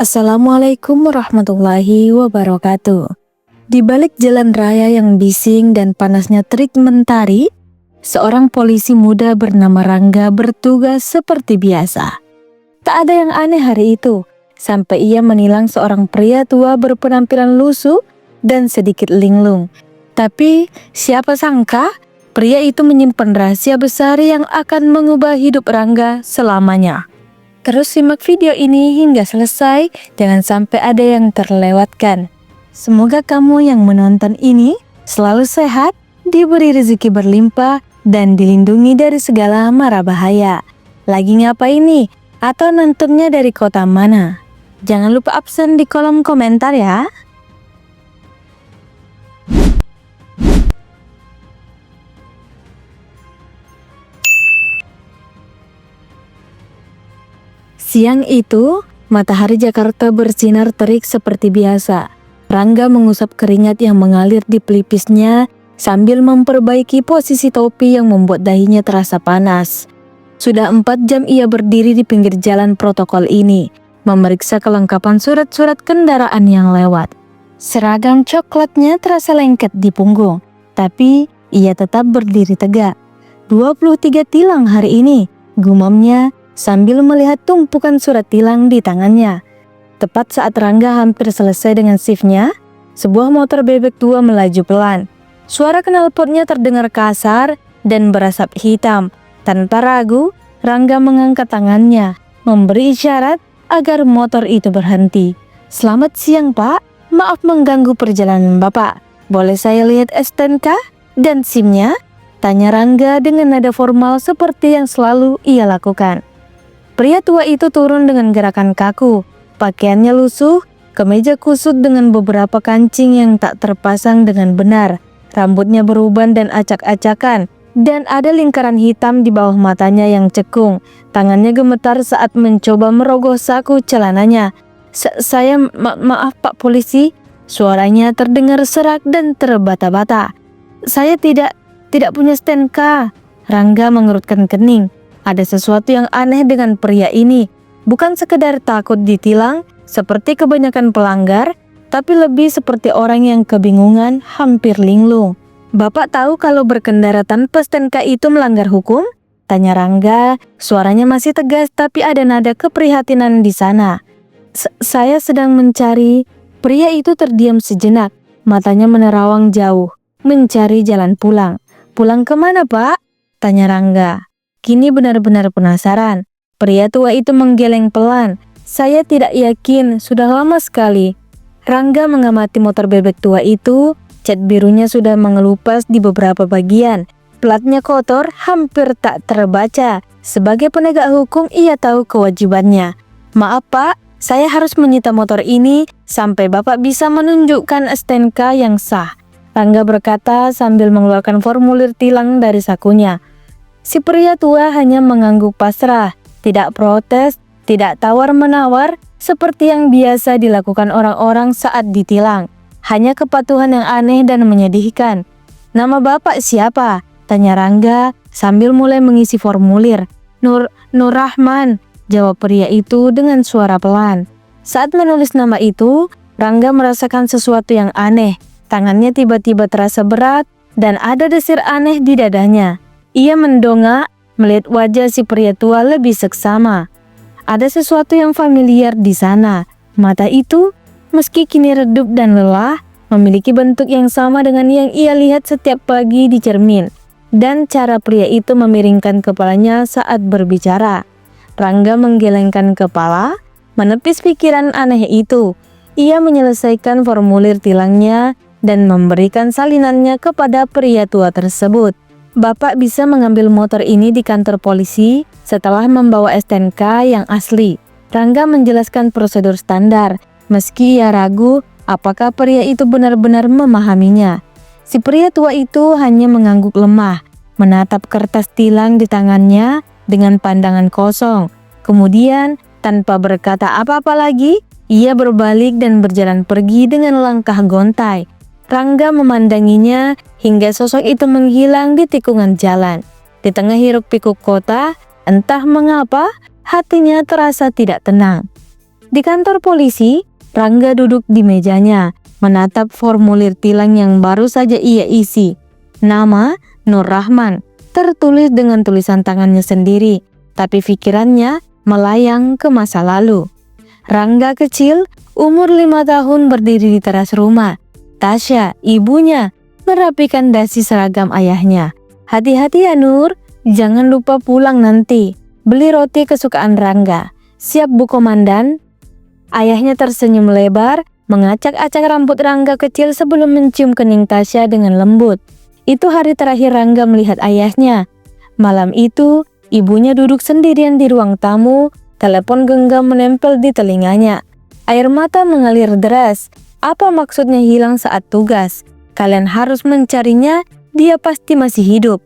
Assalamualaikum warahmatullahi wabarakatuh. Di balik jalan raya yang bising dan panasnya terik mentari, seorang polisi muda bernama Rangga bertugas seperti biasa. Tak ada yang aneh hari itu, sampai ia menilang seorang pria tua berpenampilan lusuh dan sedikit linglung. Tapi siapa sangka, pria itu menyimpan rahasia besar yang akan mengubah hidup Rangga selamanya. Terus simak video ini hingga selesai, jangan sampai ada yang terlewatkan. Semoga kamu yang menonton ini selalu sehat, diberi rezeki berlimpah, dan dilindungi dari segala mara bahaya. Lagi ngapain nih? Atau nontonnya dari kota mana? Jangan lupa absen di kolom komentar ya. Siang itu, matahari Jakarta bersinar terik seperti biasa. Rangga mengusap keringat yang mengalir di pelipisnya sambil memperbaiki posisi topi yang membuat dahinya terasa panas. Sudah 4 jam ia berdiri di pinggir jalan protokol ini, memeriksa kelengkapan surat-surat kendaraan yang lewat. Seragam coklatnya terasa lengket di punggung, tapi ia tetap berdiri tegak. 23 tilang hari ini, gumamnya sambil melihat tumpukan surat tilang di tangannya. Tepat saat Rangga hampir selesai dengan shiftnya, sebuah motor bebek tua melaju pelan. Suara knalpotnya terdengar kasar dan berasap hitam. Tanpa ragu, Rangga mengangkat tangannya, memberi isyarat agar motor itu berhenti. "Selamat siang, Pak. Maaf mengganggu perjalanan Bapak. Boleh saya lihat STNK dan SIM-nya?" tanya Rangga dengan nada formal seperti yang selalu ia lakukan. Pria tua itu turun dengan gerakan kaku, pakaiannya lusuh, kemeja kusut dengan beberapa kancing yang tak terpasang dengan benar, rambutnya beruban dan acak-acakan, dan ada lingkaran hitam di bawah matanya yang cekung. Tangannya gemetar saat mencoba merogoh saku celananya. Maaf Pak Polisi," suaranya terdengar serak dan terbata-bata. "Saya tidak punya STNK." Rangga mengerutkan kening. Ada sesuatu yang aneh dengan pria ini. Bukan sekedar takut ditilang seperti kebanyakan pelanggar, tapi lebih seperti orang yang kebingungan, hampir linglung. "Bapak tahu kalau berkendara tanpa STNK itu melanggar hukum?" tanya Rangga. Suaranya masih tegas tapi ada nada keprihatinan di sana. Saya sedang mencari." Pria itu terdiam sejenak, matanya menerawang jauh, mencari jalan pulang. "Pulang kemana, Pak?" tanya Rangga. Kini benar-benar penasaran. Pria tua itu menggeleng pelan. "Saya tidak yakin, sudah lama sekali." Rangga mengamati motor bebek tua itu. Cat birunya sudah mengelupas di beberapa bagian. Platnya kotor, hampir tak terbaca. Sebagai penegak hukum, ia tahu kewajibannya. "Maaf Pak, saya harus menyita motor ini sampai Bapak bisa menunjukkan STNK yang sah," Rangga berkata sambil mengeluarkan formulir tilang dari sakunya. Si pria tua hanya mengangguk pasrah, tidak protes, tidak tawar-menawar seperti yang biasa dilakukan orang-orang saat ditilang. Hanya kepatuhan yang aneh dan menyedihkan. "Nama Bapak siapa?" tanya Rangga sambil mulai mengisi formulir. Nur Rahman," jawab pria itu dengan suara pelan. Saat menulis nama itu, Rangga merasakan sesuatu yang aneh. Tangannya tiba-tiba terasa berat dan ada desir aneh di dadanya. Ia mendongak, melihat wajah si pria tua lebih seksama. Ada sesuatu yang familiar di sana. Mata itu, meski kini redup dan lelah, memiliki bentuk yang sama dengan yang ia lihat setiap pagi di cermin. Dan cara pria itu memiringkan kepalanya saat berbicara. Rangga menggelengkan kepala, menepis pikiran aneh itu. Ia menyelesaikan formulir tilangnya dan memberikan salinannya kepada pria tua tersebut. "Bapak bisa mengambil motor ini di kantor polisi setelah membawa STNK yang asli." Rangga menjelaskan prosedur standar, meski ia ragu apakah pria itu benar-benar memahaminya. Si pria tua itu hanya mengangguk lemah, menatap kertas tilang di tangannya dengan pandangan kosong. Kemudian, tanpa berkata apa-apa lagi, ia berbalik dan berjalan pergi dengan langkah gontai. Rangga memandanginya hingga sosok itu menghilang di tikungan jalan. Di tengah hiruk pikuk kota, entah mengapa hatinya terasa tidak tenang. Di kantor polisi, Rangga duduk di mejanya, menatap formulir tilang yang baru saja ia isi. Nama Nur Rahman tertulis dengan tulisan tangannya sendiri, tapi pikirannya melayang ke masa lalu. Rangga kecil, umur 5 tahun, berdiri di teras rumah. Tasya, ibunya, merapikan dasi seragam ayahnya. "Hati-hati ya Nur, jangan lupa pulang nanti. Beli roti kesukaan Rangga." "Siap Bu Komandan." Ayahnya tersenyum lebar, mengacak-acak rambut Rangga kecil sebelum mencium kening Tasya dengan lembut. Itu hari terakhir Rangga melihat ayahnya. Malam itu, ibunya duduk sendirian di ruang tamu, telepon genggam menempel di telinganya. Air mata mengalir deras. Apa maksudnya hilang saat tugas? Kalian harus mencarinya, dia pasti masih hidup.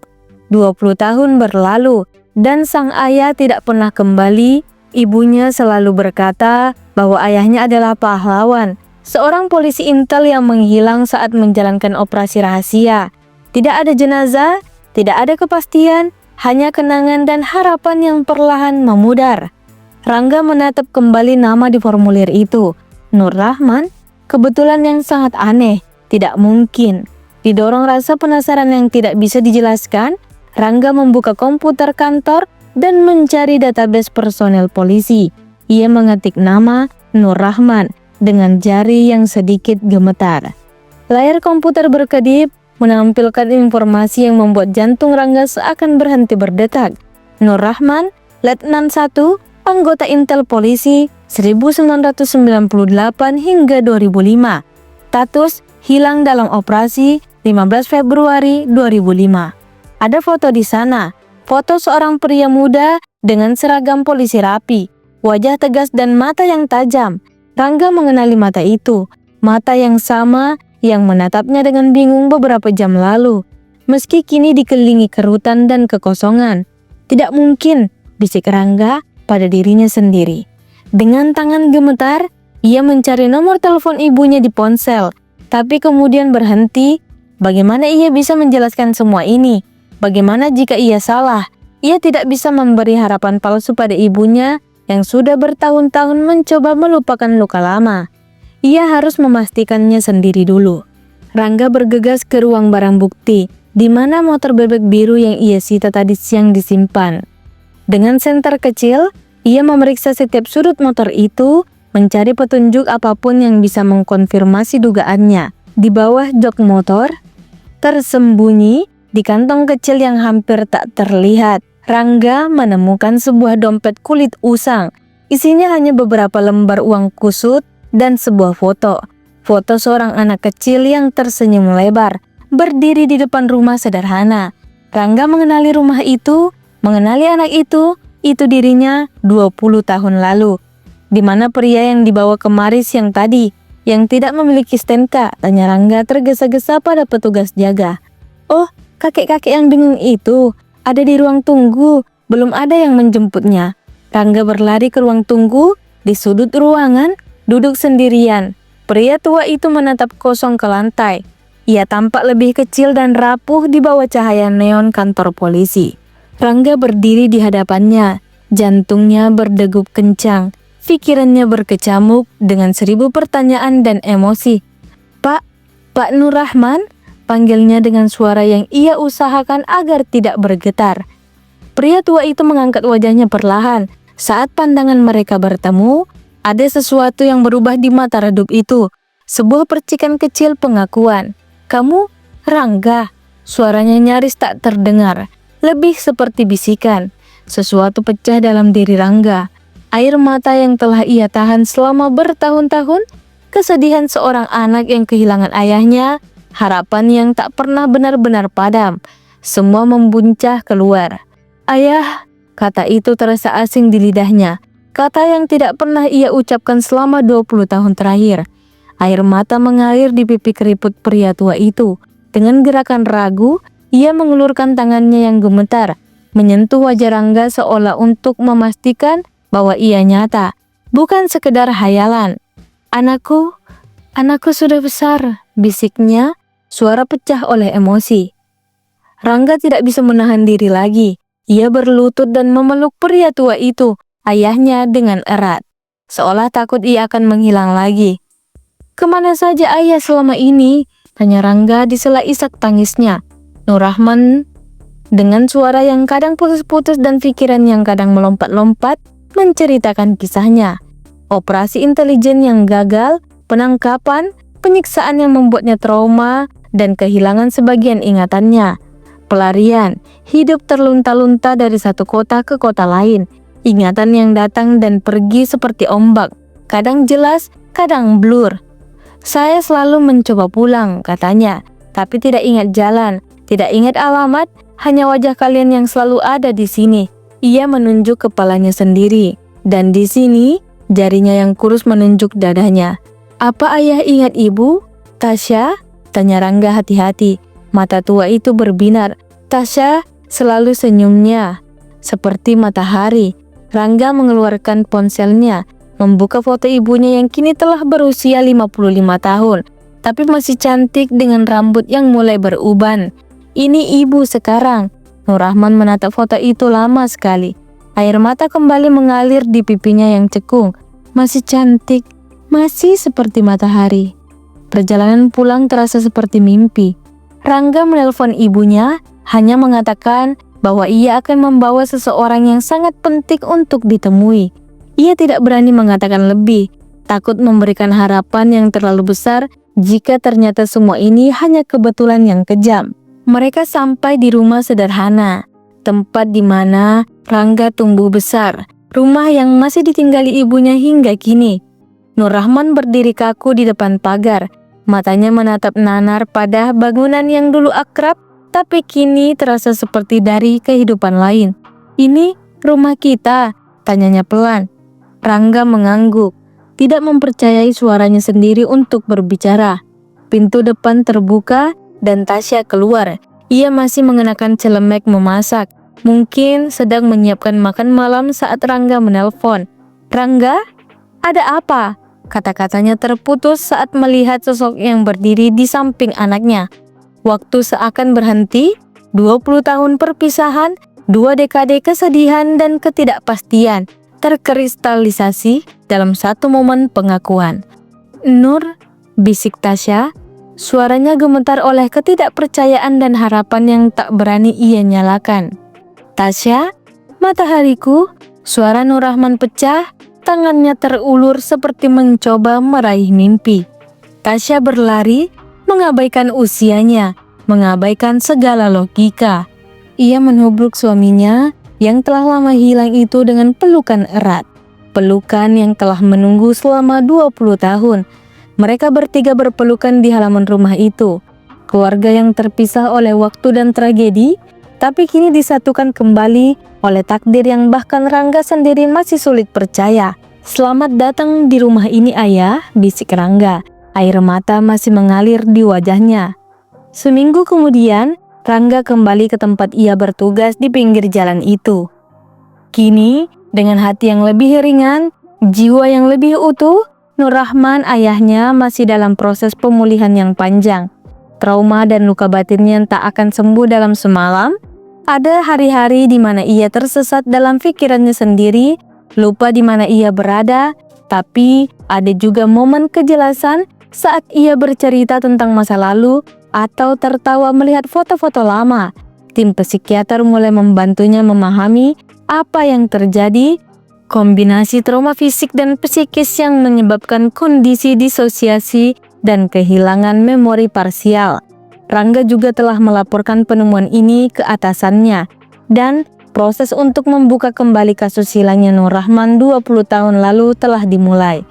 20 tahun berlalu, dan sang ayah tidak pernah kembali. Ibunya selalu berkata bahwa ayahnya adalah pahlawan, seorang polisi intel yang menghilang saat menjalankan operasi rahasia. Tidak ada jenazah, tidak ada kepastian, hanya kenangan dan harapan yang perlahan memudar. Rangga menatap kembali nama di formulir itu, Nur Rahman. Kebetulan yang sangat aneh, tidak mungkin. Didorong rasa penasaran yang tidak bisa dijelaskan, Rangga membuka komputer kantor dan mencari database personel polisi. Ia mengetik nama Nur Rahman dengan jari yang sedikit gemetar. Layar komputer berkedip, menampilkan informasi yang membuat jantung Rangga seakan berhenti berdetak. Nur Rahman, Letnan 1, anggota Intel Polisi 1998 hingga 2005. Status hilang dalam operasi 15 Februari 2005. Ada foto di sana. Foto seorang pria muda dengan seragam polisi rapi, wajah tegas dan mata yang tajam. Rangga mengenali mata itu, mata yang sama yang menatapnya dengan bingung beberapa jam lalu. Meski kini dikelilingi kerutan dan kekosongan. Tidak mungkin, bisik Rangga pada dirinya sendiri. Dengan tangan gemetar, ia mencari nomor telepon ibunya di ponsel, tapi kemudian berhenti. Bagaimana ia bisa menjelaskan semua ini? Bagaimana jika ia salah? Ia tidak bisa memberi harapan palsu pada ibunya yang sudah bertahun-tahun mencoba melupakan luka lama. Ia harus memastikannya sendiri dulu. Rangga bergegas ke ruang barang bukti, di mana motor bebek biru yang ia sita tadi siang disimpan. Dengan senter kecil, ia memeriksa setiap sudut motor itu, mencari petunjuk apapun yang bisa mengkonfirmasi dugaannya. Di bawah jok motor, tersembunyi di kantong kecil yang hampir tak terlihat, Rangga menemukan sebuah dompet kulit usang. Isinya hanya beberapa lembar uang kusut dan sebuah foto. Foto seorang anak kecil yang tersenyum lebar, berdiri di depan rumah sederhana. Rangga mengenali rumah itu, mengenali anak itu dirinya 20 tahun lalu. Di mana pria yang dibawa kemari siang tadi, yang tidak memiliki STNK, tanya Rangga tergesa-gesa pada petugas jaga. "Oh, kakek-kakek yang bingung itu ada di ruang tunggu, belum ada yang menjemputnya." Rangga berlari ke ruang tunggu. Di sudut ruangan, duduk sendirian. Pria tua itu menatap kosong ke lantai. Ia tampak lebih kecil dan rapuh di bawah cahaya neon kantor polisi. Rangga berdiri di hadapannya. Jantungnya berdegup kencang. Pikirannya berkecamuk dengan 1000 pertanyaan dan emosi. Pak Nur Rahman?" panggilnya dengan suara yang ia usahakan agar tidak bergetar. Pria tua itu mengangkat wajahnya perlahan. Saat pandangan mereka bertemu, ada sesuatu yang berubah di mata redup itu. Sebuah percikan kecil pengakuan. "Kamu, Rangga?" Suaranya nyaris tak terdengar, lebih seperti bisikan. Sesuatu pecah dalam diri Rangga. Air mata yang telah ia tahan selama bertahun-tahun, kesedihan seorang anak yang kehilangan ayahnya, harapan yang tak pernah benar-benar padam, semua membuncah keluar. "Ayah," kata itu terasa asing di lidahnya, kata yang tidak pernah ia ucapkan selama 20 tahun terakhir. Air mata mengalir di pipi keriput pria tua itu. Dengan gerakan ragu, ia mengulurkan tangannya yang gemetar, menyentuh wajah Rangga seolah untuk memastikan bahwa ia nyata, bukan sekedar hayalan. Anakku sudah besar," bisiknya, suara pecah oleh emosi. Rangga tidak bisa menahan diri lagi. Ia berlutut dan memeluk pria tua itu, ayahnya, dengan erat. seolah takut ia akan menghilang lagi. "Kemana saja ayah selama ini?" tanya Rangga di sela isak tangisnya. Nur Rahman dengan suara yang kadang putus-putus dan pikiran yang kadang melompat-lompat menceritakan kisahnya. Operasi intelijen yang gagal, penangkapan, penyiksaan yang membuatnya trauma, dan kehilangan sebagian ingatannya. Pelarian, hidup terlunta-lunta dari satu kota ke kota lain. Ingatan yang datang dan pergi seperti ombak, kadang jelas, kadang blur. "Saya selalu mencoba pulang," katanya, "tapi tidak ingat jalan, tidak ingat alamat, hanya wajah kalian yang selalu ada di sini." Ia menunjuk kepalanya sendiri, dan di sini jarinya yang kurus menunjuk dadanya. "Apa ayah ingat ibu, Tasya?" tanya Rangga hati-hati. Mata tua itu berbinar. Tasya selalu senyumnya seperti matahari. Rangga mengeluarkan ponselnya, membuka foto ibunya yang kini telah berusia 55 tahun, tapi masih cantik dengan rambut yang mulai beruban. "Ini ibu sekarang." Nur Rahman menatap foto itu lama sekali. Air mata kembali mengalir di pipinya yang cekung. Masih cantik, masih seperti matahari. Perjalanan pulang terasa seperti mimpi. Rangga menelpon ibunya, hanya mengatakan bahwa ia akan membawa seseorang yang sangat penting untuk ditemui. Ia tidak berani mengatakan lebih, takut memberikan harapan yang terlalu besar jika ternyata semua ini hanya kebetulan yang kejam. Mereka sampai di rumah sederhana, tempat di mana Rangga tumbuh besar, rumah yang masih ditinggali ibunya hingga kini. Nur Rahman berdiri kaku di depan pagar, matanya menatap nanar pada bangunan yang dulu akrab, tapi kini terasa seperti dari kehidupan lain. "Ini rumah kita?" tanyanya pelan. Rangga mengangguk, tidak mempercayai suaranya sendiri untuk berbicara. Pintu depan terbuka dan Tasya keluar. Ia masih mengenakan celemek memasak, mungkin sedang menyiapkan makan malam saat Rangga menelpon. "Rangga, ada apa?" Kata-katanya terputus saat melihat sosok yang berdiri di samping anaknya. Waktu seakan berhenti, 20 tahun perpisahan, 2 dekade kesedihan dan ketidakpastian terkristalisasi dalam satu momen pengakuan. "Nur," bisik Tasya, suaranya gemetar oleh ketidakpercayaan dan harapan yang tak berani ia nyalakan. "Tasya, matahariku," suara Nur Rahman pecah, tangannya terulur seperti mencoba meraih mimpi. Tasya berlari, mengabaikan usianya, mengabaikan segala logika. Ia menubruk suaminya yang telah lama hilang itu dengan pelukan erat. Pelukan yang telah menunggu selama 20 tahun. Mereka bertiga berpelukan di halaman rumah itu. Keluarga yang terpisah oleh waktu dan tragedi, tapi kini disatukan kembali oleh takdir yang bahkan Rangga sendiri masih sulit percaya. "Selamat datang di rumah ini ayah," bisik Rangga. Air mata masih mengalir di wajahnya. Seminggu kemudian, Rangga kembali ke tempat ia bertugas di pinggir jalan itu. Kini, dengan hati yang lebih ringan, jiwa yang lebih utuh, Nur Rahman ayahnya masih dalam proses pemulihan yang panjang. Trauma dan luka batinnya tak akan sembuh dalam semalam. Ada hari-hari di mana ia tersesat dalam pikirannya sendiri, lupa di mana ia berada, tapi ada juga momen kejelasan saat ia bercerita tentang masa lalu atau tertawa melihat foto-foto lama. Tim psikiater mulai membantunya memahami apa yang terjadi, kombinasi trauma fisik dan psikis yang menyebabkan kondisi disosiasi dan kehilangan memori parsial. Rangga juga telah melaporkan penemuan ini ke atasannya, dan proses untuk membuka kembali kasus hilangnya Nur Rahman 20 tahun lalu telah dimulai.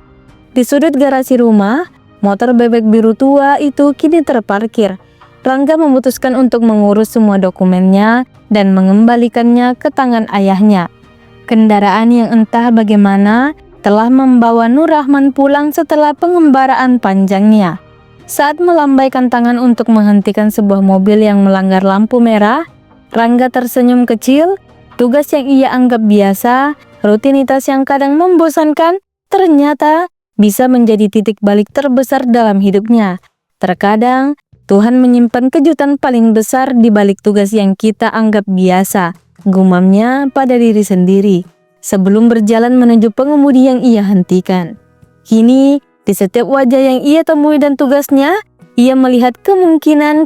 Di sudut garasi rumah, motor bebek biru tua itu kini terparkir. Rangga memutuskan untuk mengurus semua dokumennya dan mengembalikannya ke tangan ayahnya. Kendaraan yang entah bagaimana telah membawa Nur Rahman pulang setelah pengembaraan panjangnya. Saat melambaikan tangan untuk menghentikan sebuah mobil yang melanggar lampu merah, Rangga tersenyum kecil. Tugas yang ia anggap biasa, rutinitas yang kadang membosankan, ternyata bisa menjadi titik balik terbesar dalam hidupnya. Terkadang, Tuhan menyimpan kejutan paling besar di balik tugas yang kita anggap biasa, gumamnya pada diri sendiri. sebelum berjalan menuju pengemudi yang ia hentikan. Kini, di setiap wajah yang ia temui dan tugasnya, ia melihat kemungkinan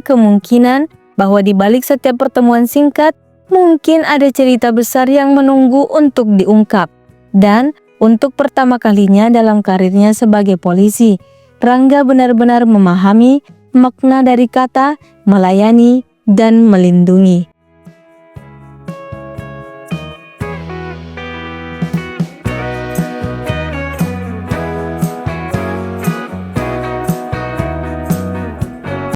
bahwa di balik setiap pertemuan singkat, mungkin ada cerita besar yang menunggu untuk diungkap. Dan untuk pertama kalinya dalam karirnya sebagai polisi, Rangga benar-benar memahami makna dari kata melayani dan melindungi.